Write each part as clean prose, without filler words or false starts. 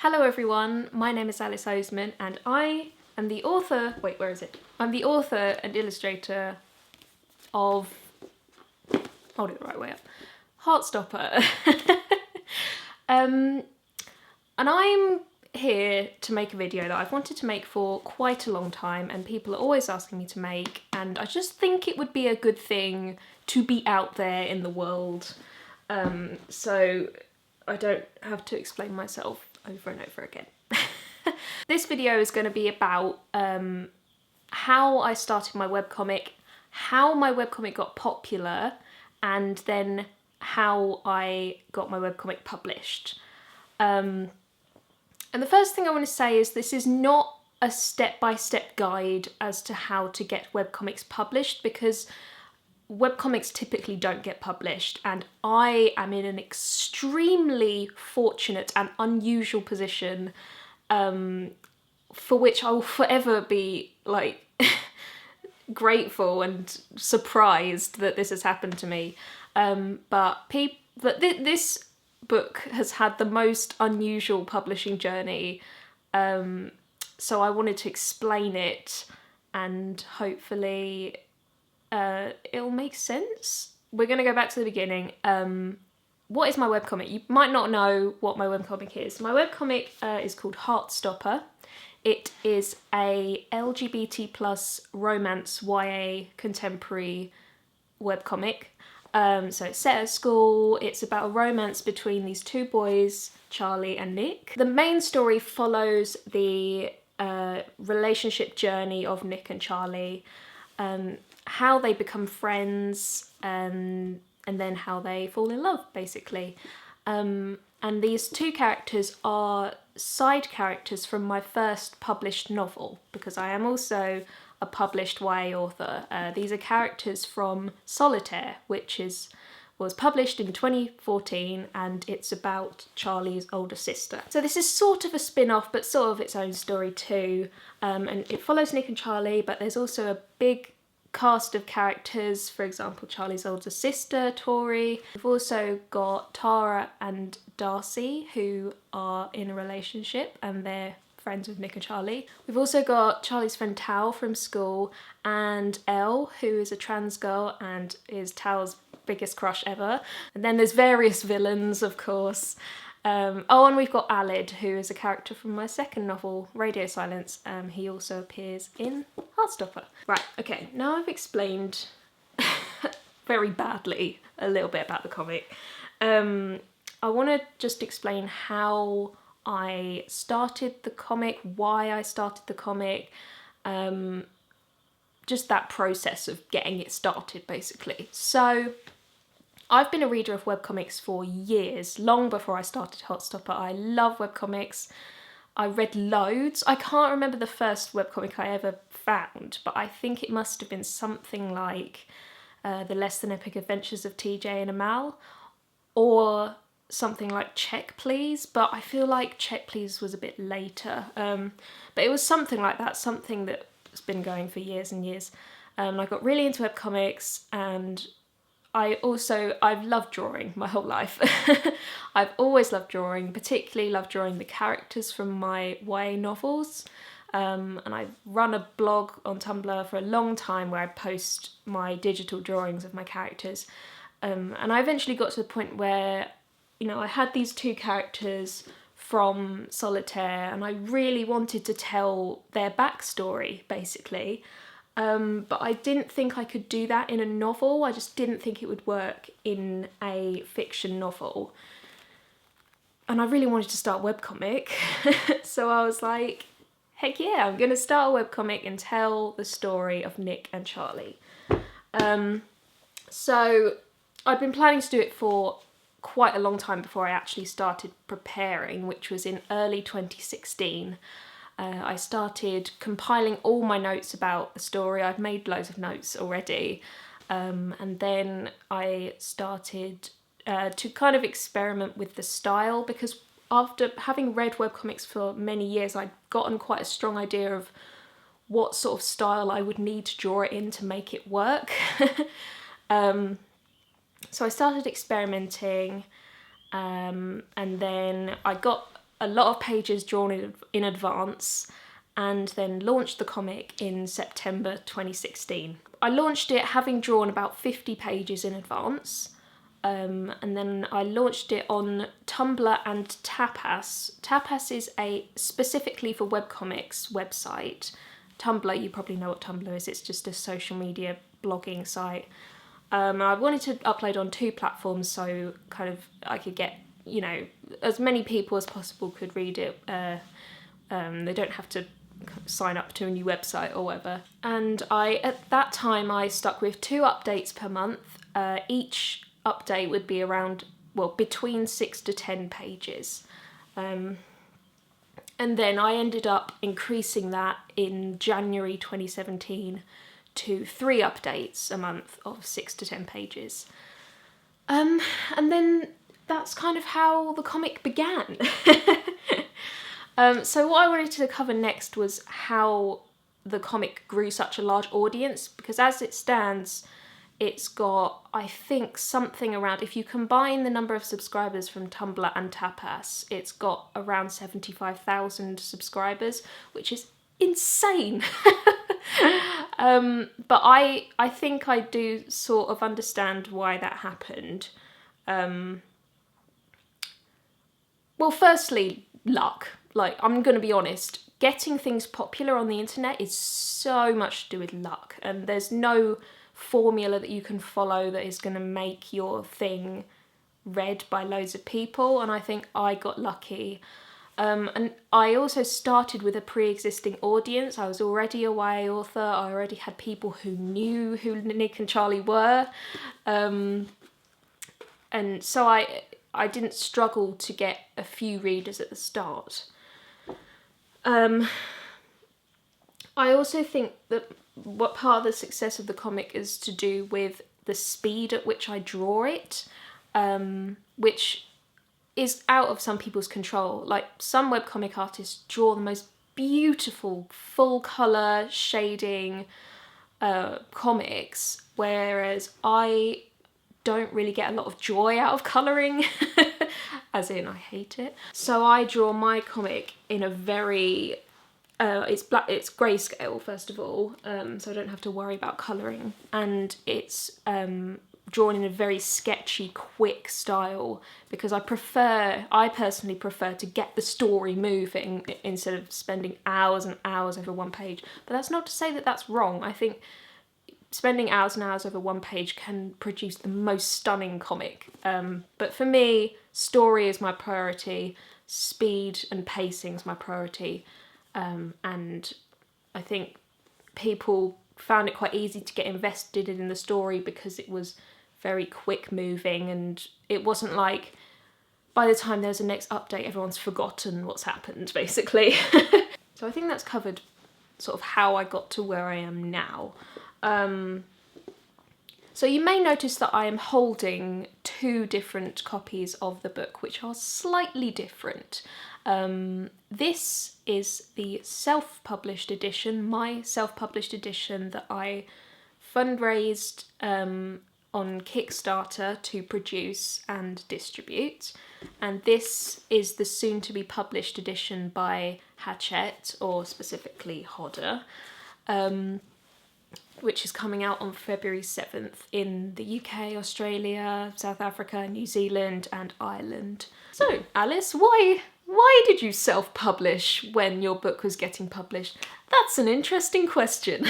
Hello everyone, my name is Alice Oseman and I am the author, I'm the author and illustrator of, hold it the right way up, Heartstopper. And I'm here to make a video that I've wanted to make for quite a long time and people are always asking me to make, and I just think it would be a good thing to be out there in the world, so I don't have to explain myself over and over again. This video is going to be about how I started my webcomic, how my webcomic got popular, and then how I got my webcomic published. And the first thing I want to say is this is not a step-by-step guide as to how to get webcomics published, because webcomics typically don't get published, and I am in an extremely fortunate and unusual position for which I will forever be like grateful and surprised that this has happened to me. But this book has had the most unusual publishing journey, so I wanted to explain it and hopefully it'll make sense. We're going to go back to the beginning. What is my webcomic? You might not know what my webcomic is. My webcomic is called Heartstopper. It is a LGBT+ romance YA contemporary webcomic. So it's set at school. It's about a romance between these two boys, Charlie and Nick. The main story follows the relationship journey of Nick and Charlie, how they become friends, and then how they fall in love, basically. And these two characters are side characters from my first published novel, because I am also a published YA author. These are characters from Solitaire, which was published in 2014, and it's about Charlie's older sister. So this is sort of a spin-off, but sort of its own story too. And it follows Nick and Charlie, but there's also a big cast of characters, for example Charlie's older sister, Tori. We've also got Tara and Darcy, who are in a relationship and they're friends with Nick and Charlie. We've also got Charlie's friend Tao from school, and Elle, who is a trans girl and is Tao's biggest crush ever. And then there's various villains, of course. Oh, and we've got Alid, who is a character from my second novel, Radio Silence. He also appears in Heartstopper. Right, okay, now I've explained very badly a little bit about the comic. I want to just explain how I started the comic, why I started the comic, just that process of getting it started, basically. So I've been a reader of webcomics for years, long before I started Heartstopper. I love webcomics. I read loads. I can't remember the first webcomic I ever found, but I think it must have been something like The Less Than Epic Adventures of TJ and Amal, or something like Check Please, but I feel like Check Please was a bit later. But it was something like that, something that's been going for years and years. I got really into webcomics, and I've loved drawing my whole life. I've always loved drawing, particularly loved drawing the characters from my YA novels. And I've run a blog on Tumblr for a long time where I post my digital drawings of my characters. And I eventually got to the point where, you know, I had these two characters from Solitaire and I really wanted to tell their backstory, basically. But I didn't think I could do that in a novel. I just didn't think it would work in a fiction novel. And I really wanted to start a webcomic. So I was like, heck yeah, I'm going to start a webcomic and tell the story of Nick and Charlie. So I'd been planning to do it for quite a long time before I actually started preparing, which was in early 2016. I started compiling all my notes about the story. I'd made loads of notes already, and then I started to kind of experiment with the style, because after having read webcomics for many years, I'd gotten quite a strong idea of what sort of style I would need to draw it in to make it work. So I started experimenting, and then I got a lot of pages drawn in advance, and then launched the comic in September 2016. I launched it having drawn about 50 pages in advance, and then I launched it on Tumblr and Tapas. Tapas is a specifically for webcomics website. Tumblr, you probably know what Tumblr is, it's just a social media blogging site. I wanted to upload on 2 platforms so kind of I could get, you know, as many people as possible could read it. They don't have to sign up to a new website or whatever. And at that time I stuck with 2 updates per month. Each update would be around, well, between 6 to 10 pages. And then I ended up increasing that in January 2017 to 3 updates a month of 6 to 10 pages. And then that's kind of how the comic began. So what I wanted to cover next was how the comic grew such a large audience, because as it stands, it's got, I think, something around, if you combine the number of subscribers from Tumblr and Tapas, it's got around 75,000 subscribers, which is insane. But I think I do sort of understand why that happened. Well, firstly, luck. Like, I'm going to be honest, getting things popular on the internet is so much to do with luck, and there's no formula that you can follow that is going to make your thing read by loads of people, and I think I got lucky. And I also started with a pre-existing audience. I was already a YA author. I already had people who knew who Nick and Charlie were. And so I didn't struggle to get a few readers at the start. I also think that what part of the success of the comic is to do with the speed at which I draw it, which is out of some people's control. Like, some webcomic artists draw the most beautiful, full colour shading comics, whereas I don't really get a lot of joy out of colouring, as in I hate it. So I draw my comic in a very, it's grayscale first of all, so I don't have to worry about colouring, and it's drawn in a very sketchy, quick style, because I personally prefer to get the story moving instead of spending hours and hours over one page. But that's not to say that that's wrong. I think spending hours and hours over one page can produce the most stunning comic. But for me, story is my priority, speed and pacing is my priority, and I think people found it quite easy to get invested in the story because it was very quick moving, and it wasn't like by the time there's a next update everyone's forgotten what's happened, basically. So I think that's covered sort of how I got to where I am now. So you may notice that I am holding 2 different copies of the book, which are slightly different. This is the self-published edition, my self-published edition that I fundraised on Kickstarter to produce and distribute. And this is the soon-to-be published edition by Hachette, or specifically Hodder, which is coming out on February 7th in the UK, Australia, South Africa, New Zealand and Ireland. So, Alice, why did you self-publish when your book was getting published? That's an interesting question.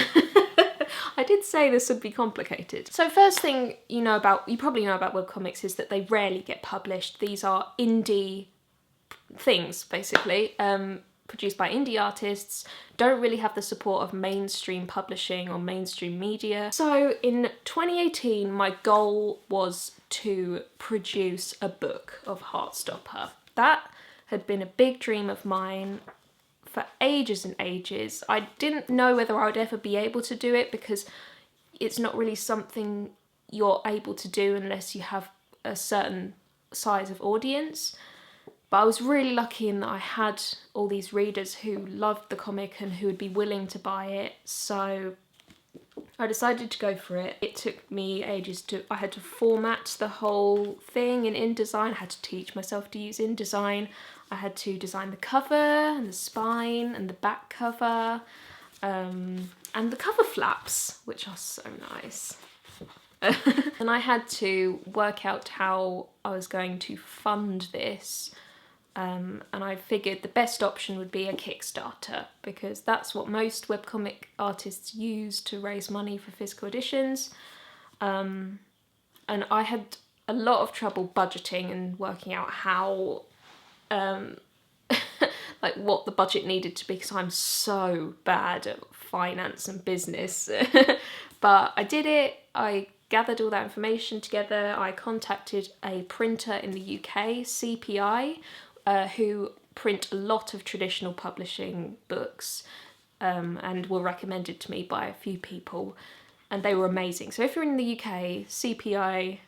I did say this would be complicated. So first thing you probably know about webcomics is that they rarely get published. These are indie things, basically, produced by indie artists, don't really have the support of mainstream publishing or mainstream media. So in 2018, my goal was to produce a book of Heartstopper. That had been a big dream of mine for ages and ages. I didn't know whether I would ever be able to do it because it's not really something you're able to do unless you have a certain size of audience. But I was really lucky in that I had all these readers who loved the comic and who would be willing to buy it. So I decided to go for it. It took me ages I had to format the whole thing in InDesign. I had to teach myself to use InDesign. I had to design the cover and the spine and the back cover and the cover flaps, which are so nice. And I had to work out how I was going to fund this. And I figured the best option would be a Kickstarter, because that's what most webcomic artists use to raise money for physical editions. And I had a lot of trouble budgeting and working out how, like what the budget needed to be, because I'm so bad at finance and business. But I did it. I gathered all that information together. I contacted a printer in the UK, CPI, who print a lot of traditional publishing books, and were recommended to me by a few people, and they were amazing. So if you're in the UK, CPI.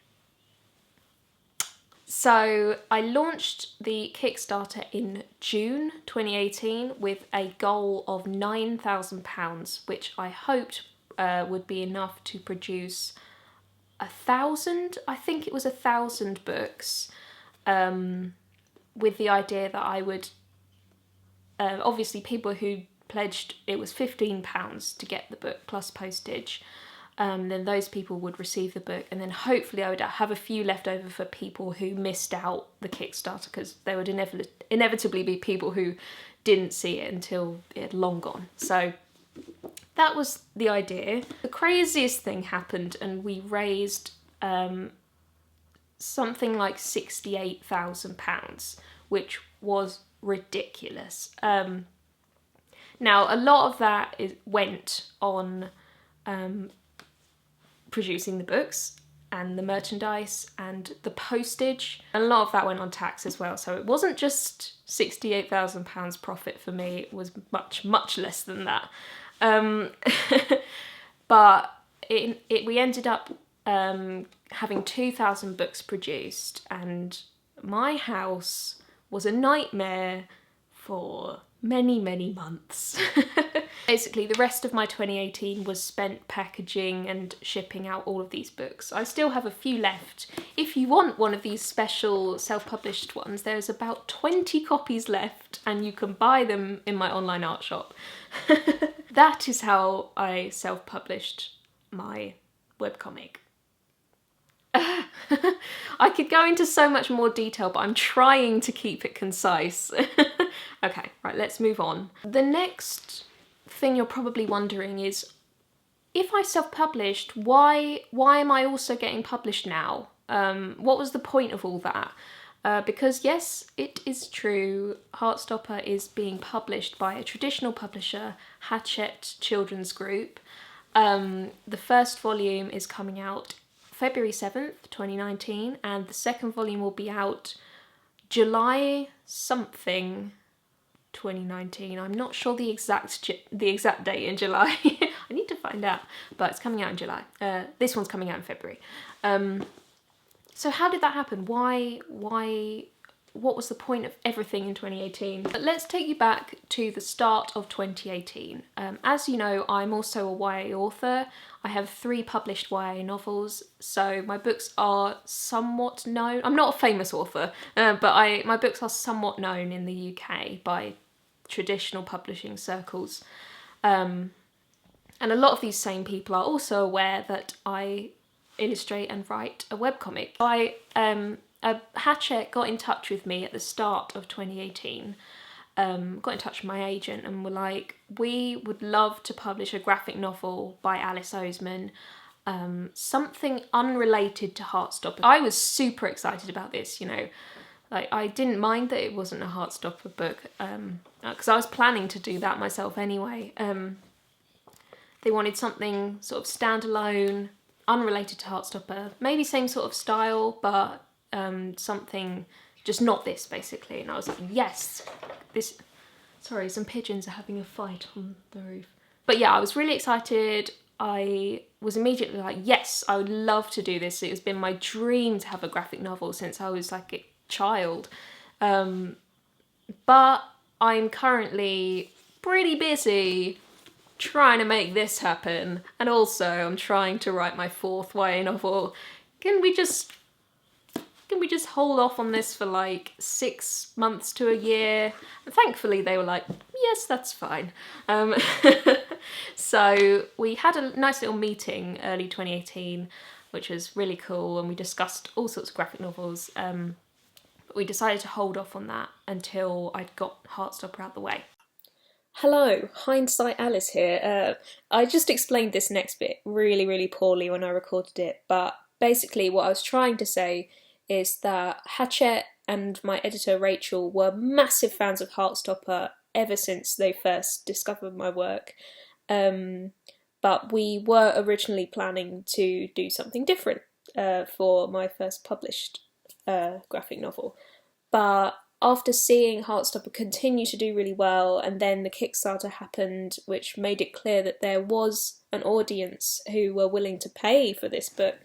So I launched the Kickstarter in June 2018 with a goal of £9,000, which I hoped would be enough to produce 1,000, I think it was 1,000 books, with the idea that I would, obviously people who pledged, it was £15 to get the book plus postage, then those people would receive the book, and then hopefully I would have a few left over for people who missed out the Kickstarter, because there would inevitably be people who didn't see it until it had long gone. So that was the idea. The craziest thing happened, and we raised something like £68,000, which was ridiculous. Now, a lot of that went on producing the books and the merchandise and the postage. And a lot of that went on tax as well. So it wasn't just £68,000 profit for me, it was much, much less than that. But we ended up having 2,000 books produced, and my house was a nightmare for many, many months. Basically, the rest of my 2018 was spent packaging and shipping out all of these books. I still have a few left. If you want one of these special self-published ones, there's about 20 copies left, and you can buy them in my online art shop. That is how I self-published my webcomic. I could go into so much more detail, but I'm trying to keep it concise. Okay, right, let's move on. The next thing you're probably wondering is, if I self-published, why am I also getting published now? What was the point of all that? Because yes, it is true, Heartstopper is being published by a traditional publisher, Hachette Children's Group. The first volume is coming out February 7th, 2019, and the second volume will be out July something 2019. I'm not sure the exact date in July. I need to find out, but it's coming out in July. This one's coming out in February. So how did that happen? Why? What was the point of everything in 2018? But let's take you back to the start of 2018. As you know, I'm also a YA author. I have 3 published YA novels, so my books are somewhat known. I'm not a famous author, but my books are somewhat known in the UK by traditional publishing circles. And a lot of these same people are also aware that I illustrate and write a webcomic. Hachette got in touch with me at the start of 2018, got in touch with my agent and were like, we would love to publish a graphic novel by Alice Oseman, something unrelated to Heartstopper. I was super excited about this, you know, like I didn't mind that it wasn't a Heartstopper book, because I was planning to do that myself anyway. They wanted something sort of standalone, unrelated to Heartstopper, maybe same sort of style, but something, just not this, basically. And I was like, yes, this, sorry, some pigeons are having a fight on the roof. But yeah, I was really excited. I was immediately like, yes, I would love to do this. It has been my dream to have a graphic novel since I was like a child. But I'm currently pretty busy trying to make this happen, and also I'm trying to write my 4th YA novel. Can we just hold off on this for like 6 months to a year? And thankfully they were like, yes, that's fine. So we had a nice little meeting early 2018, which was really cool, and we discussed all sorts of graphic novels. But we decided to hold off on that until I'd got Heartstopper out the way. Hello, Hindsight Alice here. I just explained this next bit really, really poorly when I recorded it, but basically what I was trying to say is that Hachette and my editor Rachel were massive fans of Heartstopper ever since they first discovered my work, but we were originally planning to do something different for my first published graphic novel. But after seeing Heartstopper continue to do really well, and then the Kickstarter happened, which made it clear that there was an audience who were willing to pay for this book,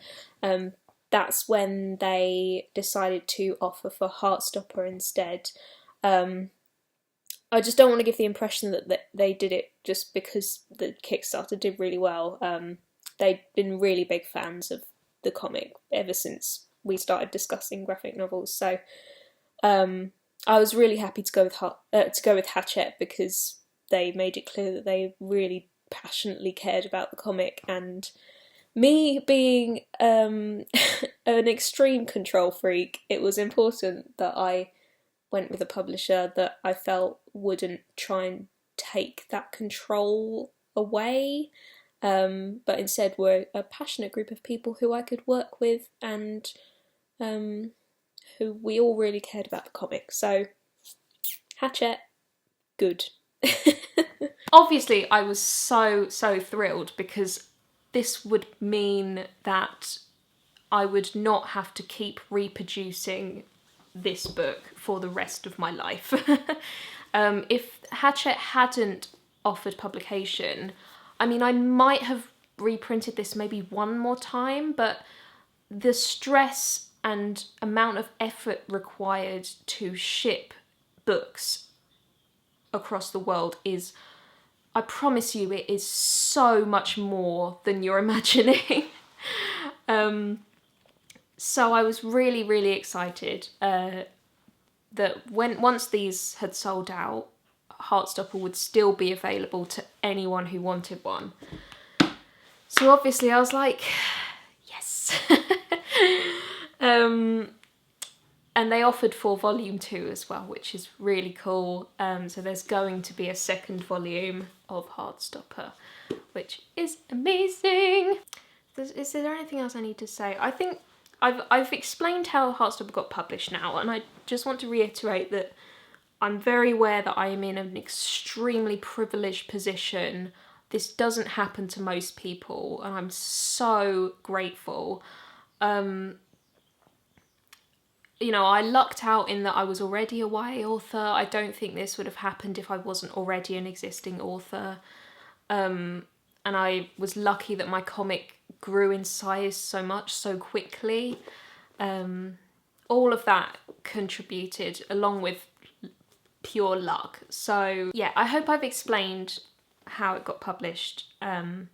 that's when they decided to offer for Heartstopper instead. I just don't want to give the impression that they did it just because the Kickstarter did really well. They'd been really big fans of the comic ever since we started discussing graphic novels, so I was really happy to go with Hachette because they made it clear that they really passionately cared about the comic, and me being an extreme control freak, it was important that I went with a publisher that I felt wouldn't try and take that control away, but instead were a passionate group of people who I could work with and who we all really cared about the comic. So, Hachette, good. Obviously, I was so thrilled because this would mean that I would not have to keep reproducing this book for the rest of my life. If Hachette hadn't offered publication, I mean, I might have reprinted this maybe one more time, but the stress and amount of effort required to ship books across the world is, I promise you, it is so much more than you're imagining. So I was really excited that once these had sold out, Heartstopper would still be available to anyone who wanted one. So obviously I was like, yes. And they offered for volume 2 as well, which is really cool. So there's going to be a 2nd volume of Heartstopper, which is amazing. Is there anything else I need to say? I think I've explained how Heartstopper got published now, and I just want to reiterate that I'm very aware that I am in an extremely privileged position. This doesn't happen to most people, and I'm so grateful. You know, I lucked out in that I was already a YA author. I don't think this would have happened if I wasn't already an existing author. And I was lucky that my comic grew in size so much so quickly. All of that contributed, along with pure luck. So yeah, I hope I've explained how it got published, and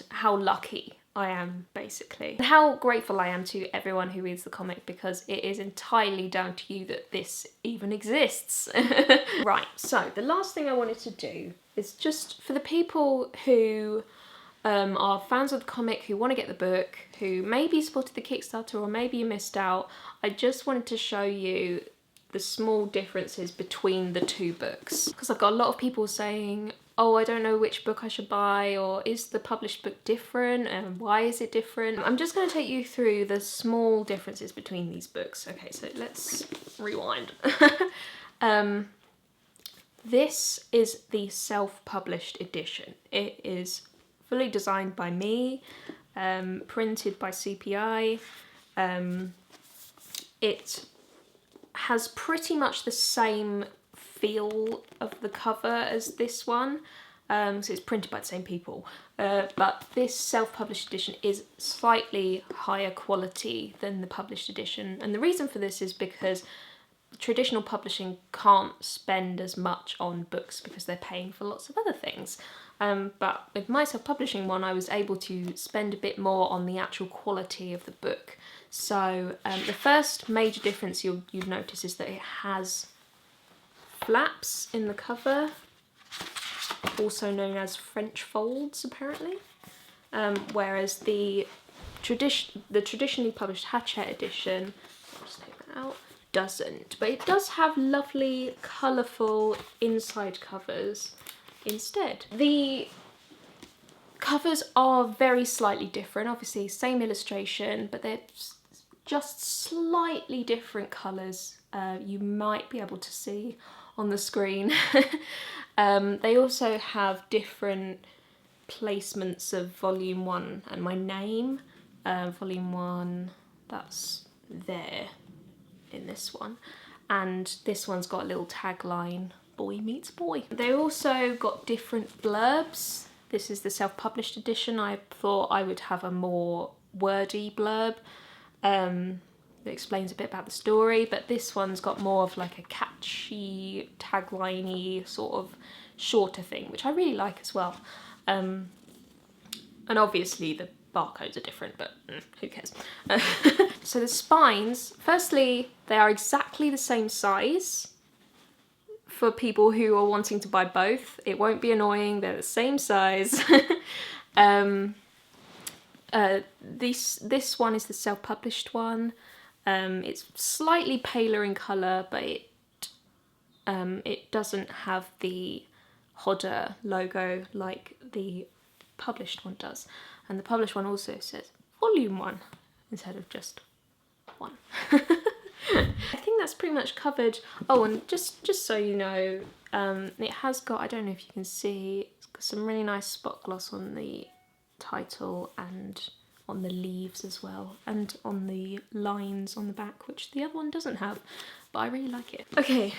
how lucky I am, basically. And how grateful I am to everyone who reads the comic, because it is entirely down to you that this even exists. Right, so the last thing I wanted to do is just for the people who are fans of the comic, who want to get the book, who maybe supported the Kickstarter or maybe you missed out, I just wanted to show you the small differences between the 2 books. Because I've got a lot of people saying, oh, I don't know which book I should buy, or is the published book different, and why is it different? I'm just going to take you through the small differences between these books. Okay, so let's rewind. This is the self-published edition. It is fully designed by me, printed by CPI. It has pretty much the same feel of the cover as this one, so it's printed by the same people, but this self-published edition is slightly higher quality than the published edition, and the reason for this is because traditional publishing can't spend as much on books because they're paying for lots of other things. But with my self-publishing one, I was able to spend a bit more on the actual quality of the book. So the first major difference you'd notice is that it has flaps in the cover, also known as French folds apparently, whereas the traditionally published Hachette edition, I'll just take that out, doesn't. But it does have lovely colourful inside covers instead. The covers are very slightly different, obviously same illustration, but they're just slightly different colours. You might be able to see on the screen. They also have different placements of volume 1 and my name. Volume 1, that's there in this one, and this one's got a little tagline, boy meets boy. They also got different blurbs. This is the self-published edition. I thought I would have a more wordy blurb that explains a bit about the story, but this one's got more of like a catchy, tagliney sort of shorter thing, which I really like as well. And obviously the barcodes are different, but who cares? So the spines, firstly, they are exactly the same size for people who are wanting to buy both. It won't be annoying, they're the same size. This one is the self-published one. It's slightly paler in colour, but it doesn't have the Hodder logo like the published one does. And the published one also says volume 1 instead of just 1. I think that's pretty much covered. Oh, and just so you know, it has got, I don't know if you can see, it's got some really nice spot gloss on the title and on the leaves as well, and on the lines on the back, which the other one doesn't have, but I really like it. Okay,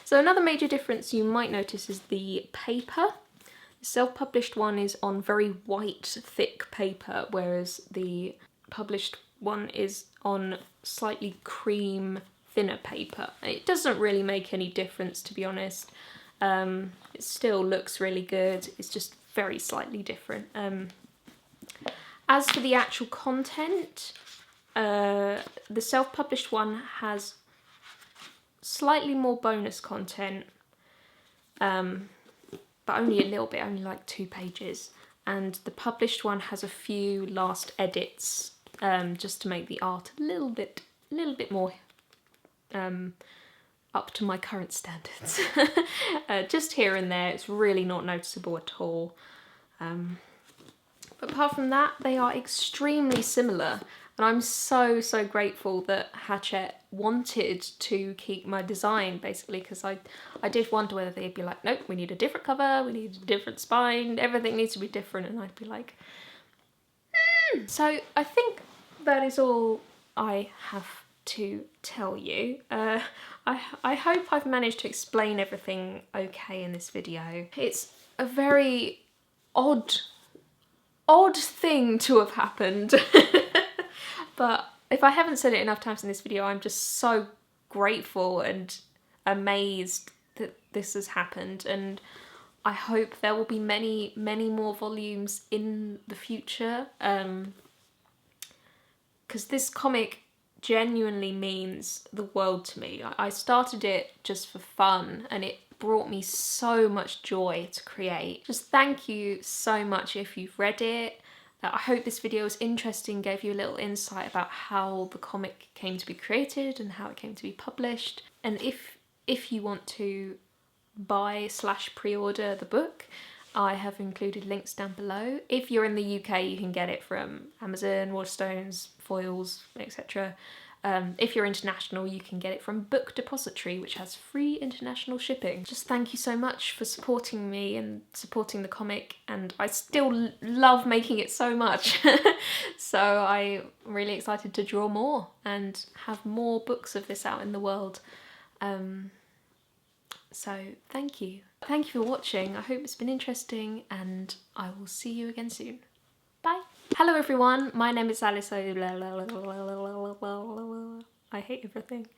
so another major difference you might notice is the paper. The self-published one is on very white, thick paper, whereas the published one is on slightly cream, thinner paper. It doesn't really make any difference, to be honest. It still looks really good, it's just very slightly different. As for the actual content, the self-published one has slightly more bonus content, but only a little bit, only like 2 pages. And the published one has a few last edits, just to make the art a little bit more up to my current standards. Just here and there, it's really not noticeable at all. But apart from that, they are extremely similar. And I'm so grateful that Hachette wanted to keep my design, basically, because I did wonder whether they'd be like, nope, we need a different cover, we need a different spine, everything needs to be different, and I'd be like, So I think that is all I have to tell you. I hope I've managed to explain everything okay in this video. It's a very odd thing to have happened. But if I haven't said it enough times in this video, I'm just so grateful and amazed that this has happened, and I hope there will be many more volumes in the future, because this comic genuinely means the world to me. I started it just for fun, and it brought me so much joy to create. Just thank you so much if you've read it. I hope this video was interesting, gave you a little insight about how the comic came to be created and how it came to be published. And if you want to buy/pre-order the book, I have included links down below. If you're in the UK, you can get it from Amazon, Waterstones, Foils, etc. If you're international, you can get it from Book Depository, which has free international shipping. Just thank you so much for supporting me and supporting the comic, and I still love making it so much. So I'm really excited to draw more and have more books of this out in the world. So thank you. Thank you for watching. I hope it's been interesting, and I will see you again soon. Bye. Hello everyone, my name is Alice. I hate everything.